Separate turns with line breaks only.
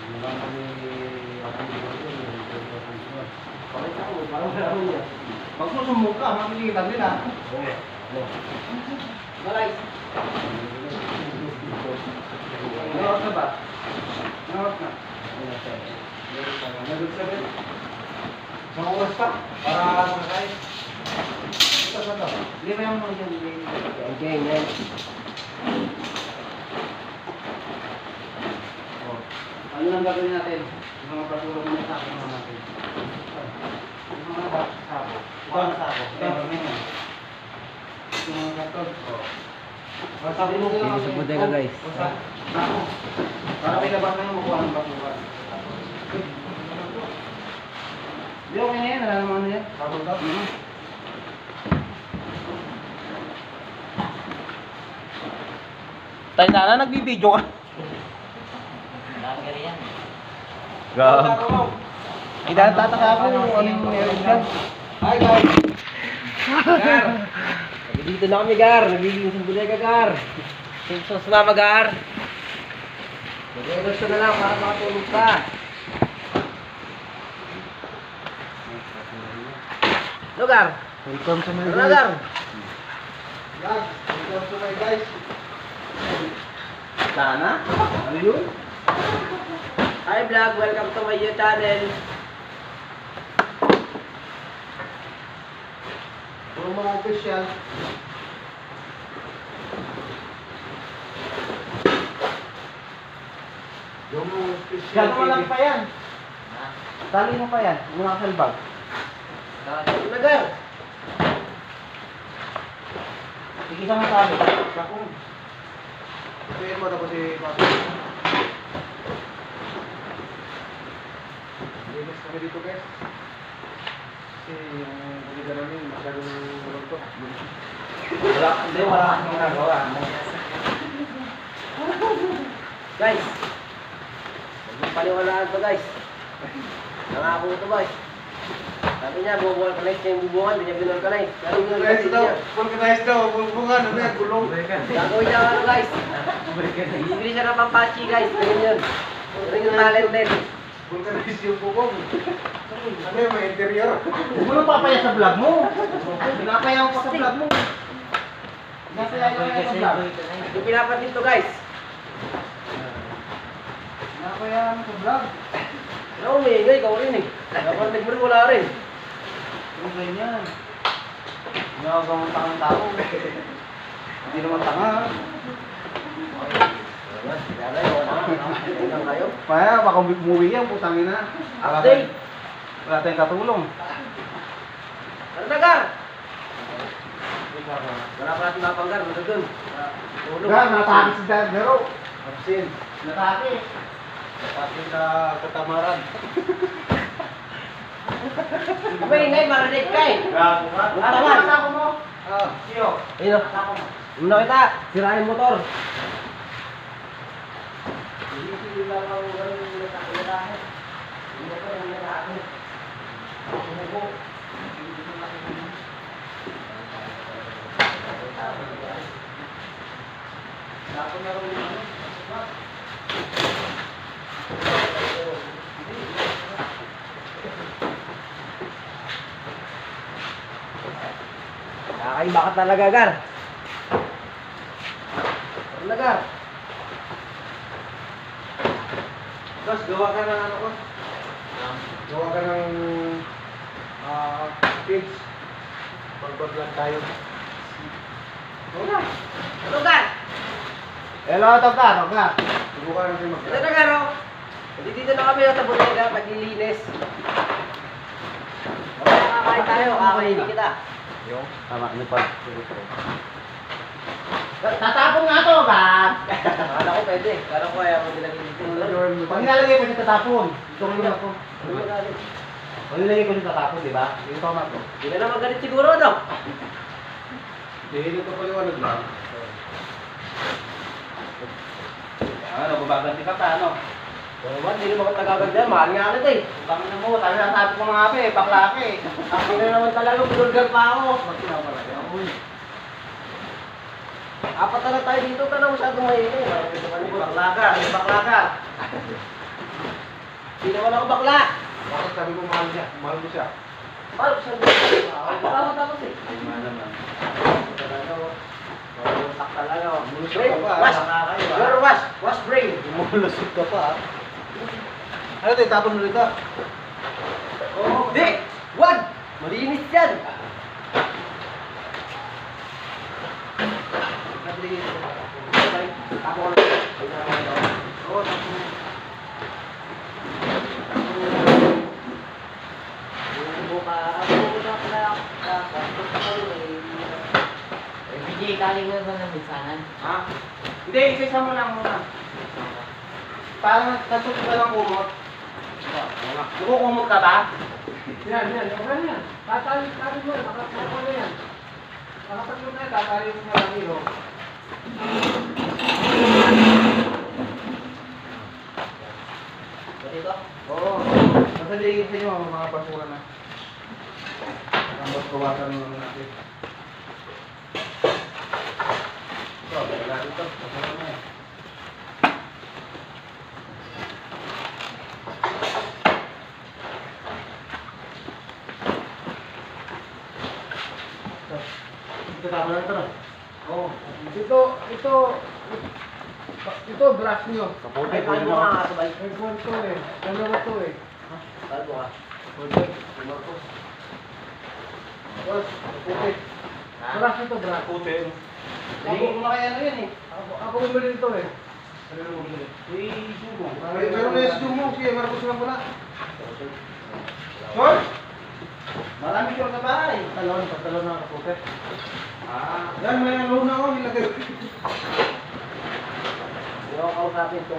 Parang kami ako dito. Bakit ako? Parang wala ko niya. Pag susumong ka, mamilitan nila. Oo. Malay. Nawag na ba? Nawag na. Nagod sa bed. Isang oras pa? Para makakain. Ito sa ito. Hindi ba yung mga dyan? Okay, yan. Ano lang gagawin natin? Yung mga patulog na sa akin natin. Yung mga sabo. Ito ang sabo. Ito ang ganyan. Yung mga gatod. Sabi mo lang
sa bodega, guys.
Sabo. Para may labas na yung makuha ng basukan. Di okay na yan. Wala naman ano yan. Sabo daw.
Tayo na nagbibideo ka. Gab. Itataka ako ano yung meron dyan.
Hi guys!
Gar! Dito na kami, Gar. Nagbibigyan sa bodega, Gar. Sumama, Gar. Gusto na lang para makatulog ka. Ano, Gar?
Welcome to my
Ano,
guys.
Gar?
Guys, welcome to my guys.
Sana?
Ano yun?
Hi, vlog. Welcome to my YouTube channel.
Puro mga official. Yung mga official.
Gano'n mo lang pa yan. Tali mo pa yan. Yung mga salbag. Ano na, Gar? Sige sa mga tali.
Sakong. Sabihin mo tapos si Papi. Linis kami dito guys. Kasi yung baliga namin masyadong malungkot.
Wala kang ginagawa. Guys, huwag mong paniwalaan to, guys. Nangako ito, guys. Sabi niya, bubuhan ka na yung bubuhan, hindi niya binulkanize. Pero
Vulcanize daw. Vulcanize daw. Bulbungan. Ano yan? Gulong.
gagawin niya ano, guys. Bibili siya ng pampachi, guys. Ganyan yun. Ganyan yung talent din.
Vulcanize yung bubong. Ano yung may interior?
Huwag mo nang papaya sa vlog mo. Pinapaya ko pa sa vlog mo. Pinapaya ko sa vlog. Yung pinapatin to, guys.
Nakakaya mo sa vlog.
Ano, umiingay, ikaw rin eh. Dapat nagmuri, wala rin.
Yung ganyan. Ginagawa mong tangang tao. Hindi naman tanga.
Kayo.
Kaya baka umuwi yan, putangin na.
Update.
Wala tayong katulong.
Ano na, Gar? Wala pa natin mapanggar, ano dun?
Gan, natake si Dad Dero. Absin. Natake. Natake sa katamaran.
Iba ingay, marinig ka eh.
Gago ka.
Ano ba?
Ako mo? Ah, siyo.
Ayun o. Muna kita, sirain yung motor. Kakaiba ka talaga, Gar. Ano na, Gar?
Tapos gawa ka ng ano ko? Gawa ka ng page. Pag-vlog tayo.
Wala. Ano, Gar?
Hello, Tokar. Tokar. Subukan natin
Ito
mag-vlog.
na, Gar, o. Dito na kami sa bodega, paglilinis. Mamaya kakain tayo, kakainin kita.
Tama, ano pa?
Tatapon nga to, Gar! Kala ko pwede. Kala ko kaya ako nilagay dito.
Pag nilalagay ko dito tatapon. Ito ko yung ako.
Ano ba galing?
Pag nilalagay ko dito tatapon, di ba? Yung tama ko.
Hindi ka na magalit siguro, no?
Hindi ko paliwanag lang. Ano, babaganti ka pa, ano?
Oo man, hindi naman tagaganda. Mahal nga kita eh.
Bangin na mo, tayo nasabi ko mga ape, bakla ka eh.
Ako na naman talaga, bulgar pa ako.
Magkinaw pala yan. Uy.
Apat na lang tayo dito, ka na masyadong maingay. Marami ito kanina.
Bakla ka, bakla ka.
Pinawan ako bakla.
Bakit sabi ko mahal niya? Mahal ko siya.
Paano sa baka mo tapos eh.
Ay, mahal naman.
Talaga oh. Malusak talaga oh.
Malusok
Brain,
ka pa,
wash.
nakakaiba.
Your wash brain.
Umulusot ka pa ah. Ano tayo, tapon mo rito?
Oh, di! Wag! Malinis yan! Ako ko lang. Oo, tapos na. Buka, ako na pala.
Hindi, kaling mo ba ng minsanan?
Ha? Hindi, isa mo lang muna. Parang nagkasot ka lang kumot. Nakukumot ka ba?
Yan, okay na yan. Tatali mo, nakapagod na yan. Nakapagod na yan, tatali mo na lang yun.
Dito?
Oo. Basta ligid sa inyo, mga basura na. Ang bawasan mo naman natin. Ito, wala dito. Basura na eh. Ito, tama na ito na.
Oo. Ito, brush nyo.
Ay, paano mo nga sabay?
Aircon to eh. Dalawa to eh.
Paano ka?
Tapos, puti. Brush ito, brush.
Puti.
Ligid mo na kaya ano yan eh.
Ako bumili nito eh.
Uy, sumo.
Ay, pero na yung mo, sige, Marcos lang pala. Short?
Marami short na bahay.
Patalon na kaputi.
Ah.
Yan, may ang luna ko, nilagay.
Hindi ako kausapin ito.